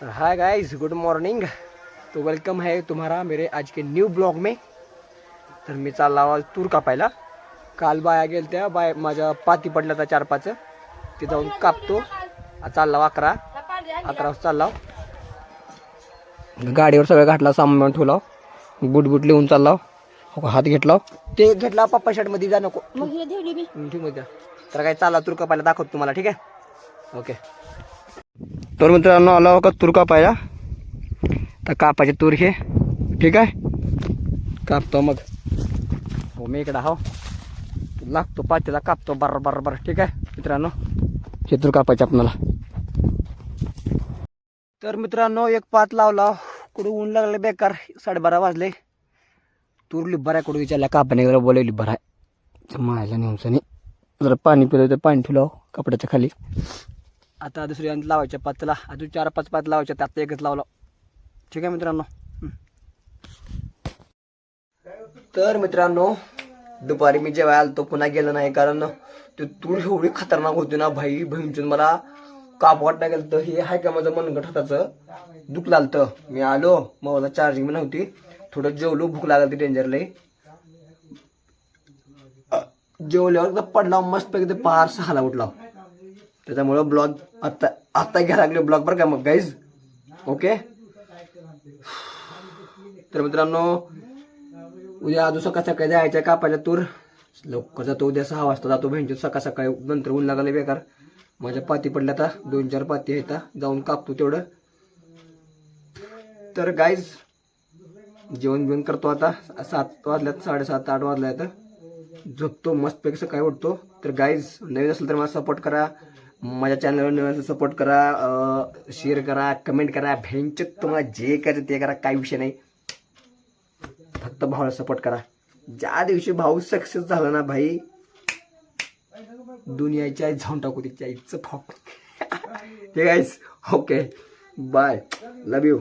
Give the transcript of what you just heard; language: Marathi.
Hi guys, good morning. तो वेलकम है तुम्हारा मेरे आज के न्यू ब्लॉग में। तर मी चालला आज तूर कापायला। काल बाया गेल त्या माझ्या पाती पडल्या त्या 4-5 ते जाऊन कापतो। चालला 11 वाजता चालला। गाडीवर सगळं घातला, सामान ठेवला, बुट लिहून चालला, हात घेतला, ते घेतला पप्पा शर्ट मध्ये जा नको मध्ये। तर काय चालला तूर कापायला, दाखवतो तुम्हाला, ठीक आहे? ओके। तर मित्रांनो आला का तूर कापायला। तर कापायचे तूर हे, ठीक आहे, कापतो मग। हो मी इकडे हो लागतो पातीला, कापतो बरोबर, ठीक आहे मित्रांनो। हे तूर कापायचे आपल्याला। तर मित्रांनो एक पात लावला, कुठं ऊन लागले बेकार, 12:30 वाजले। तूर लिब्बर आहे, कुठं विचारला कापणे जरा बोलवली लिब्बर आहे मायला नेऊन जरा पाणी पिलं तर पाणी ठेवलं कपड्याच्या खाली। आता दुसरी अंत लावायच्या पातला, अजून 4-5 पात लावायच्या, त्यात एकच लावला, ठीक आहे मित्रांनो। तर मित्रांनो दुपारी मी जेव्हा आलो तो पुन्हा गेलो नाही, कारण ते तूर एवढी खतरनाक होती ना भाई बहिणचून, मला काप वाटणं गेलं तर हे आहे का माझं मनगट हाताचं दुख लागलं। मी आलो, मोबाईलला चार्जिंग पण नव्हती, थोडं जेवलो, भूक लागली डेंजरली। जेवल्यावर पडला मस्तपैकी, ते 5-6ला उठला। त्याच्यामुळं ब्लॉग आता घ्यायला लागले ब्लॉग, बरं का मग गाईज, ओके। तर मित्रांनो उद्या अजून सकाळी जायचं कापायला तूर, लवकर जातो, उद्या 6 वाजता जातो बहिणीच्या, सकाळी नंतर ऊन लागले बेकार। माझ्या पाती पडल्या, आता 2-4 पाती आहेत, जाऊन कापतो तेवढं। तर गाईज जेवण करतो आता, 7 वाजल्यात, 7:30-8 वाजल्या, आता झोपतो मस्तपैकी, सकाळी उठतो। तर गाईज नवीन असेल तर मला सपोर्ट करा, माझ्या चॅनलवर नवीन सपोर्ट करा, शेअर करा, कमेंट करा, भेंचक तुम्हाला जे करायचं ते करा, काही विषय नाही, फक्त भावाला सपोर्ट करा। ज्या दिवशी भाऊ सक्सेस झाला ना भाई, दुनियाच्या जाऊन टाकू तिच्या इच्छा भाऊ। ठीक आहे, ओके, बाय, लव यू।